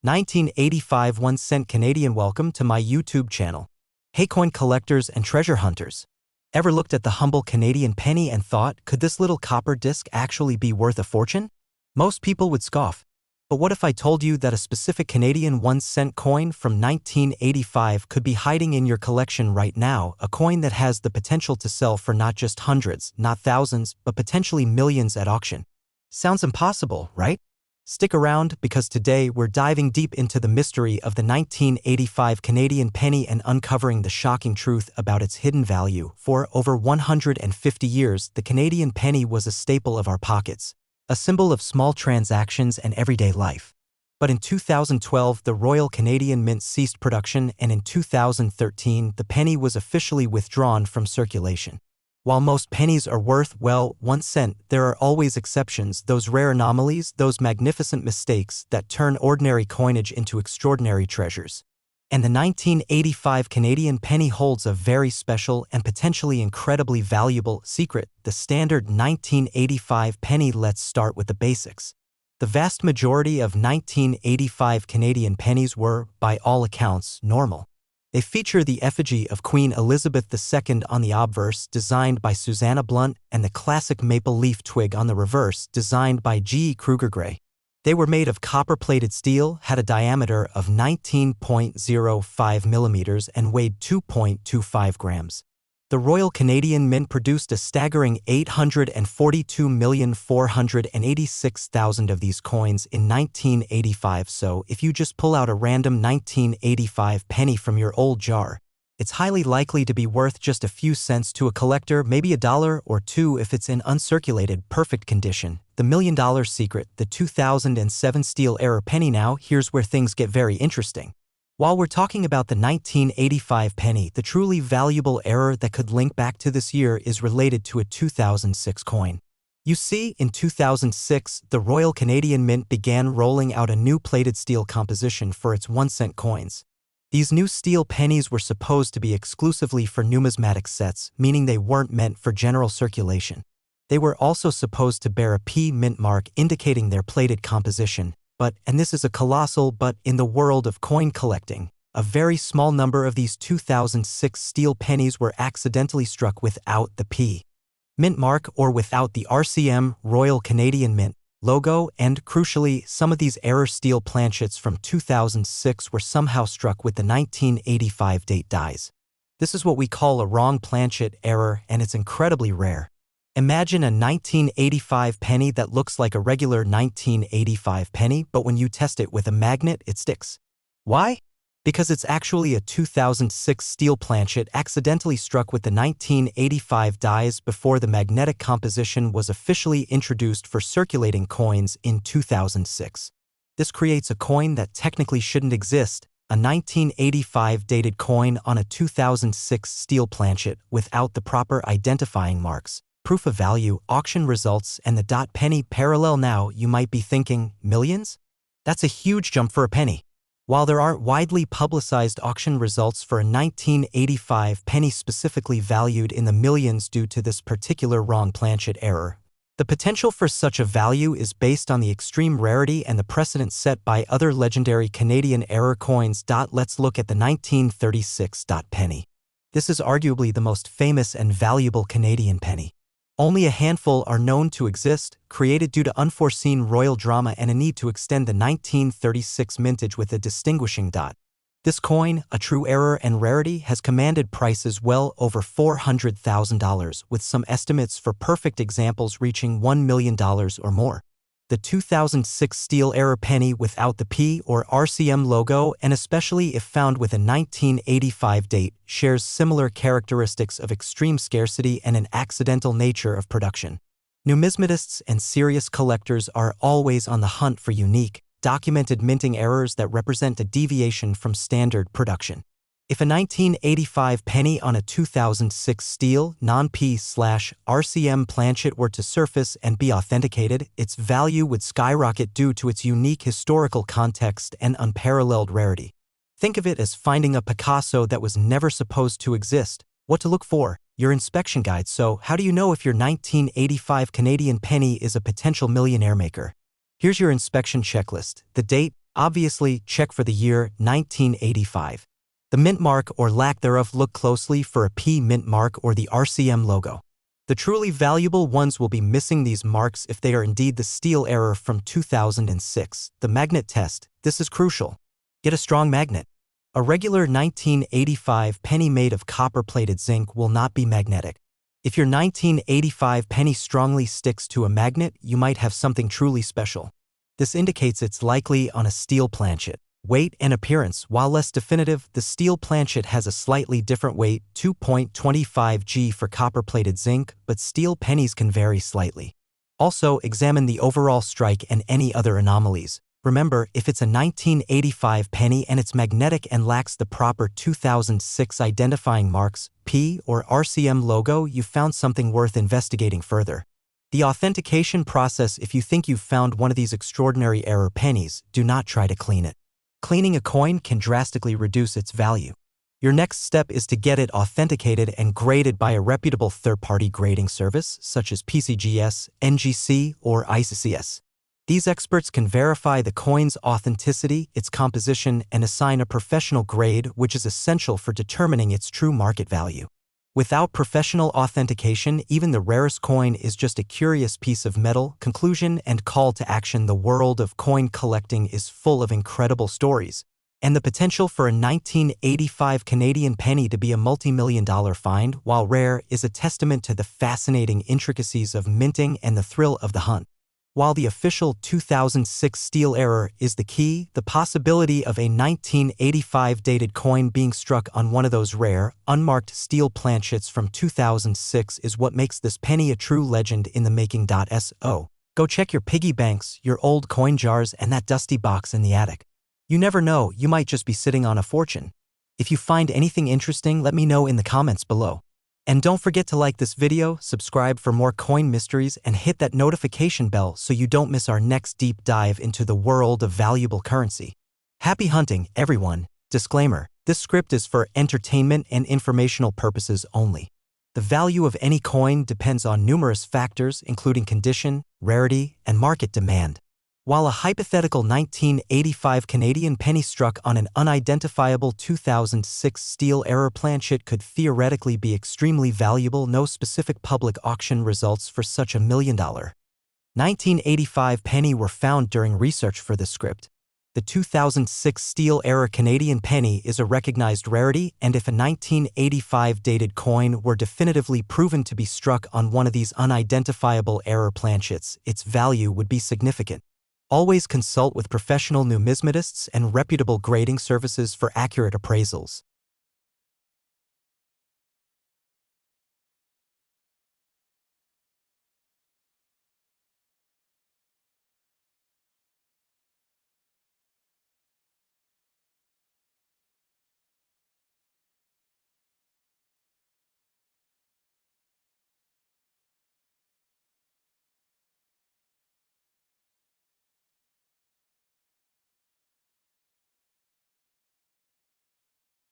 1985 1 cent Canadian. Welcome to my YouTube channel. Hey coin collectors and treasure hunters. Ever looked at the humble Canadian penny and thought, could this little copper disc actually be worth a fortune? Most people would scoff. But what if I told you that a specific Canadian 1 cent coin from 1985 could be hiding in your collection right now, a coin that has the potential to sell for not just hundreds, not thousands, but potentially millions at auction? Sounds impossible, right? Stick around because today we're diving deep into the mystery of the 1985 Canadian penny and uncovering the shocking truth about its hidden value. For over 150 years, the Canadian penny was a staple of our pockets, a symbol of small transactions and everyday life. But in 2012, the Royal Canadian Mint ceased production, and in 2013, the penny was officially withdrawn from circulation. While most pennies are worth, well, 1 cent, there are always exceptions, those rare anomalies, those magnificent mistakes that turn ordinary coinage into extraordinary treasures. And the 1985 Canadian penny holds a very special and potentially incredibly valuable secret, the standard 1985 penny. Let's start with the basics. The vast majority of 1985 Canadian pennies were, by all accounts, normal. They feature the effigy of Queen Elizabeth II on the obverse, designed by Susanna Blunt, and the classic maple leaf twig on the reverse, designed by G. Kruger Gray. They were made of copper-plated steel, had a diameter of 19.05 millimeters, and weighed 2.25 grams. The Royal Canadian Mint produced a staggering 842,486,000 of these coins in 1985, so if you just pull out a random 1985 penny from your old jar, it's highly likely to be worth just a few cents to a collector, maybe $1 or $2 if it's in uncirculated, perfect condition. The $1 million secret, the 2007 steel-era penny. Now, here's where things get very interesting. While we're talking about the 1985 penny, the truly valuable error that could link back to this year is related to a 2006 coin. You see, in 2006, the Royal Canadian Mint began rolling out a new plated steel composition for its 1 cent coins. These new steel pennies were supposed to be exclusively for numismatic sets, meaning they weren't meant for general circulation. They were also supposed to bear a P mint mark indicating their plated composition. But, and this is a colossal but, in the world of coin collecting, a very small number of these 2006 steel pennies were accidentally struck without the P mint mark or without the RCM, Royal Canadian Mint, logo, and, crucially, some of these error steel planchets from 2006 were somehow struck with the 1985 date dies. This is what we call a wrong planchet error, and it's incredibly rare. Imagine a 1985 penny that looks like a regular 1985 penny, but when you test it with a magnet, it sticks. Why? Because it's actually a 2006 steel planchet accidentally struck with the 1985 dies before the magnetic composition was officially introduced for circulating coins in 2006. This creates a coin that technically shouldn't exist, a 1985 dated coin on a 2006 steel planchet without the proper identifying marks, proof of value, auction results, and the dot penny parallel. Now, you might be thinking, millions? That's a huge jump for a penny. While there aren't widely publicized auction results for a 1985 penny specifically valued in the millions due to this particular wrong planchet error, the potential for such a value is based on the extreme rarity and the precedent set by other legendary Canadian error coins. Let's look at the 1936 dot penny. This is arguably the most famous and valuable Canadian penny. Only a handful are known to exist, created due to unforeseen royal drama and a need to extend the 1936 mintage with a distinguishing dot. This coin, a true error and rarity, has commanded prices well over $400,000, with some estimates for perfect examples reaching $1 million or more. The 2006 steel-era penny without the P or RCM logo, and especially if found with a 1985 date, shares similar characteristics of extreme scarcity and an accidental nature of production. Numismatists and serious collectors are always on the hunt for unique, documented minting errors that represent a deviation from standard production. If a 1985 penny on a 2006 steel, non-P/RCM planchet were to surface and be authenticated, its value would skyrocket due to its unique historical context and unparalleled rarity. Think of it as finding a Picasso that was never supposed to exist. What to look for? Your inspection guide. So, how do you know if your 1985 Canadian penny is a potential millionaire maker? Here's your inspection checklist: the date, Obviously, check for the year 1985. The mint mark or lack thereof. Look closely for a P mint mark or the RCM logo. The truly valuable ones will be missing these marks if they are indeed the steel era from 2006. The magnet test. This is crucial. Get a strong magnet. A regular 1985 penny made of copper-plated zinc will not be magnetic. If your 1985 penny strongly sticks to a magnet, you might have something truly special. This indicates it's likely on a steel planchet. Weight and appearance. While less definitive, the steel planchet has a slightly different weight, 2.25 g for copper-plated zinc, but steel pennies can vary slightly. Also, examine the overall strike and any other anomalies. Remember, if it's a 1985 penny and it's magnetic and lacks the proper 2006 identifying marks, P or RCM logo, you've found something worth investigating further. The authentication process. If you think you've found one of these extraordinary error pennies, do not try to clean it. Cleaning a coin can drastically reduce its value. Your next step is to get it authenticated and graded by a reputable third-party grading service, such as PCGS, NGC, or ICCS. These experts can verify the coin's authenticity, its composition, and assign a professional grade, which is essential for determining its true market value. Without professional authentication, even the rarest coin is just a curious piece of metal. Conclusion and call to action. The world of coin collecting is full of incredible stories, and the potential for a 1985 Canadian penny to be a multi-million-dollar find, while rare, is a testament to the fascinating intricacies of minting and the thrill of the hunt. While the official 2006 steel error is the key, the possibility of a 1985 dated coin being struck on one of those rare, unmarked steel planchets from 2006 is what makes this penny a true legend in the making. So, go check your piggy banks, your old coin jars, and that dusty box in the attic. You never know, you might just be sitting on a fortune. If you find anything interesting, let me know in the comments below. And don't forget to like this video, subscribe for more coin mysteries, and hit that notification bell so you don't miss our next deep dive into the world of valuable currency. Happy hunting, everyone. Disclaimer: this script is for entertainment and informational purposes only. The value of any coin depends on numerous factors, including condition, rarity, and market demand. While a hypothetical 1985 Canadian penny struck on an unidentifiable 2006 steel error planchet could theoretically be extremely valuable, no specific public auction results for such a $1 million 1985 penny were found during research for this script. The 2006 steel error Canadian penny is a recognized rarity, and if a 1985 dated coin were definitively proven to be struck on one of these unidentifiable error planchets, its value would be significant. Always consult with professional numismatists and reputable grading services for accurate appraisals.